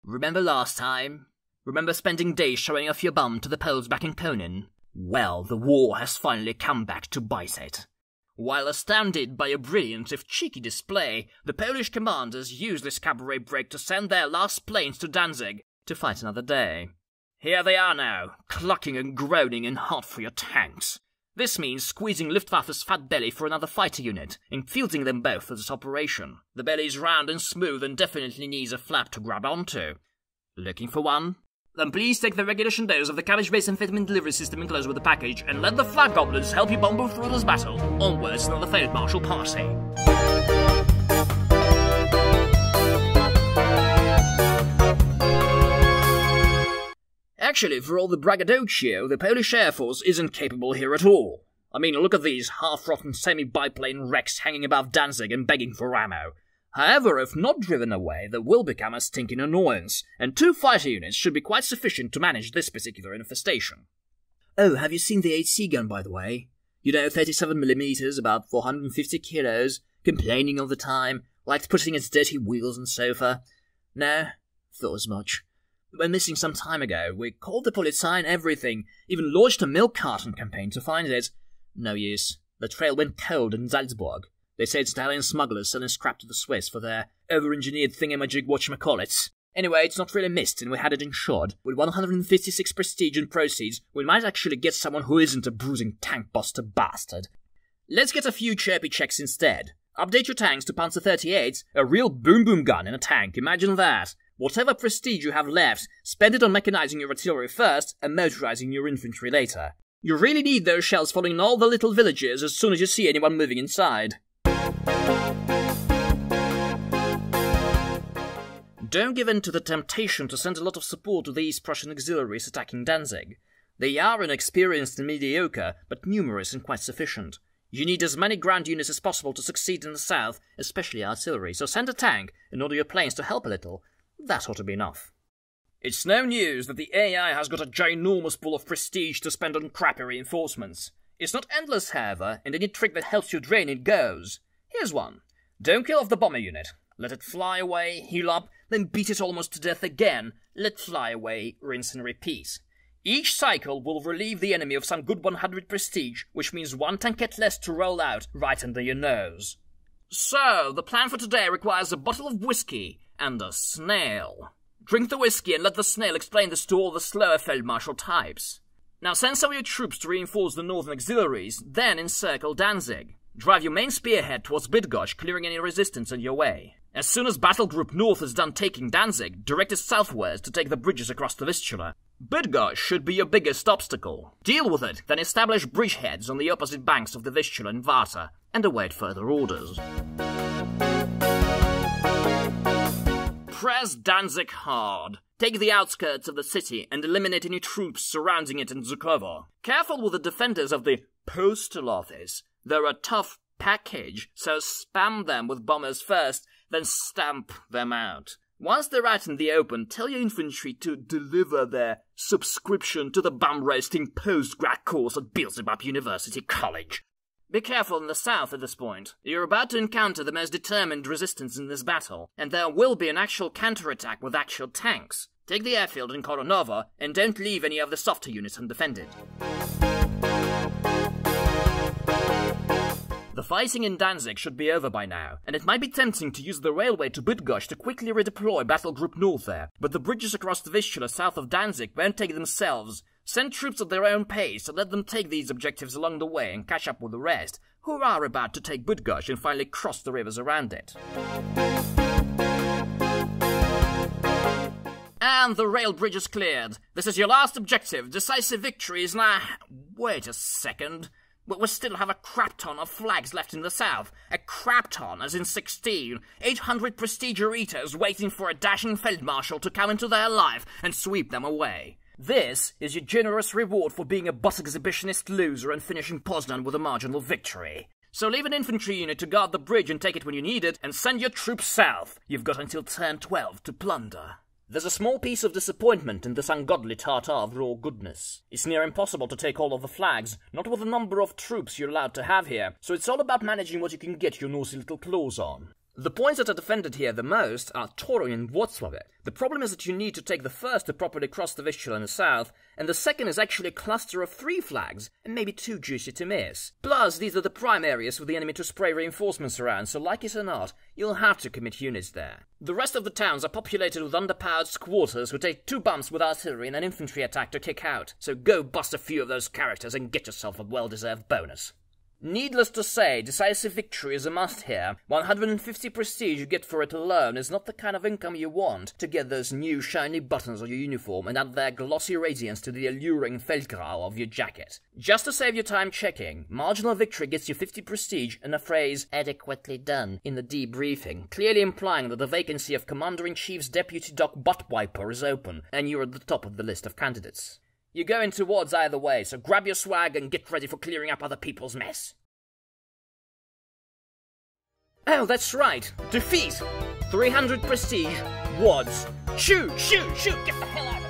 Remember last time? Remember spending days showing off your bum to the Poles back in Conan? Well, the war has finally come back to bite it. While astounded by a brilliant if cheeky display, the Polish commanders used this cabaret break to send their last planes to Danzig to fight another day. Here they are now, clucking and groaning and hot for your tanks. This means squeezing Luftwaffe's fat belly for another fighter unit, and fielding them both for this operation. The belly's round and smooth and definitely needs a flap to grab onto. Looking for one? Then please take the regulation dose of the cabbage-based amphetamine delivery system enclosed with the package, and let the flag goblins help you bumble through this battle, onwards to the Field Marshal party. Actually, for all the braggadocio, the Polish Air Force isn't capable here at all. I mean, look at these half-rotten semi-biplane wrecks hanging above Danzig and begging for ammo. However, if not driven away, they will become a stinking annoyance, and 2 fighter units should be quite sufficient to manage this particular infestation. Oh, have you seen the 8C gun, by the way? You know, 37mm, about 450 kilos, complaining all the time, liked putting its dirty wheels on sofa. No? Thought as much. Went missing some time ago. We called the Polizei and everything, even launched a milk carton campaign to find it. No use. The trail went cold in Salzburg. They say it's Italian smugglers selling scrap to the Swiss for their over-engineered thingamajig whatchamacallits. Anyway, it's not really missed, and we had it insured. With 156 prestige and proceeds, we might actually get someone who isn't a bruising tank-buster bastard. Let's get a few chirpy checks instead. Update your tanks to Panzer 38s, a real boom-boom gun in a tank, imagine that. Whatever prestige you have left, spend it on mechanizing your artillery first, and motorizing your infantry later. You really need those shells falling in all the little villages as soon as you see anyone moving inside. Don't give in to the temptation to send a lot of support to these Prussian auxiliaries attacking Danzig. They are inexperienced and mediocre, but numerous and quite sufficient. You need as many ground units as possible to succeed in the south, especially artillery, so send a tank and order your planes to help a little. That ought to be enough. It's no news that the AI has got a ginormous pool of prestige to spend on crappy reinforcements. It's not endless, however, and any trick that helps you drain it goes. Here's one. Don't kill off the bomber unit. Let it fly away, heal up, then beat it almost to death again. Let fly away, rinse and repeat. Each cycle will relieve the enemy of some good 100 prestige, which means 1 tankette less to roll out right under your nose. So, the plan for today requires a bottle of whiskey and a snail. Drink the whiskey and let the snail explain this to all the slower Feldmarschall types. Now send some of your troops to reinforce the northern auxiliaries, then encircle Danzig. Drive your main spearhead towards Bydgoszcz, clearing any resistance in your way. As soon as Battle Group North is done taking Danzig, direct it southwards to take the bridges across the Vistula. Bydgoszcz should be your biggest obstacle. Deal with it, then establish bridgeheads on the opposite banks of the Vistula and Varta, and await further orders. Press Danzig hard. Take the outskirts of the city and eliminate any troops surrounding it in Żukowo. Careful with the defenders of the postal office. They're a tough package, so spam them with bombers first, then stamp them out. Once they're out in the open, tell your infantry to deliver their subscription to the bum-roasting post-grad course at Beelzebub University College. Be careful in the south at this point. You're about to encounter the most determined resistance in this battle, and there will be an actual counterattack with actual tanks. Take the airfield in Koronovo, and don't leave any of the softer units undefended. The fighting in Danzig should be over by now, and it might be tempting to use the railway to Bydgoszcz to quickly redeploy Battle Group North there, but the bridges across the Vistula south of Danzig won't take themselves. Send troops at their own pace and let them take these objectives along the way and catch up with the rest, who are about to take Bydgoszcz and finally cross the rivers around it. And the rail bridge is cleared. This is your last objective. Decisive victory is now... Wait a second. But we still have a crap ton of flags left in the south. A crap ton, as in 16. 800 prestige eaters waiting for a dashing Feldmarschall to come into their life and sweep them away. This is your generous reward for being a butt exhibitionist loser and finishing Poznan with a marginal victory. So leave an infantry unit to guard the bridge and take it when you need it, and send your troops south. You've got until turn 12 to plunder. There's a small piece of disappointment in this ungodly tartar of raw goodness. It's near impossible to take all of the flags, not with the number of troops you're allowed to have here, so it's all about managing what you can get your nosy little claws on. The points that are defended here the most are Toruń and Włocławek. The problem is that you need to take the first to properly cross the Vistula in the south, and the second is actually a cluster of 3 flags, and maybe too juicy to miss. Plus, these are the prime areas for the enemy to spray reinforcements around, so like it or not, you'll have to commit units there. The rest of the towns are populated with underpowered squatters who take 2 bumps with artillery and an infantry attack to kick out, so go bust a few of those characters and get yourself a well-deserved bonus. Needless to say, decisive victory is a must here. 150 prestige you get for it alone is not the kind of income you want to get those new shiny buttons on your uniform and add their glossy radiance to the alluring Feldgrau of your jacket. Just to save your time checking, marginal victory gets you 50 prestige and a phrase adequately done in the debriefing, clearly implying that the vacancy of Commander-in-Chief's Deputy Doc Buttwiper is open, and you're at the top of the list of candidates. You're going towards either way, so grab your swag and get ready for clearing up other people's mess. Oh, that's right. Defeat! 300 prestige. Wads. Shoot, shoot, shoot! Get the hell out!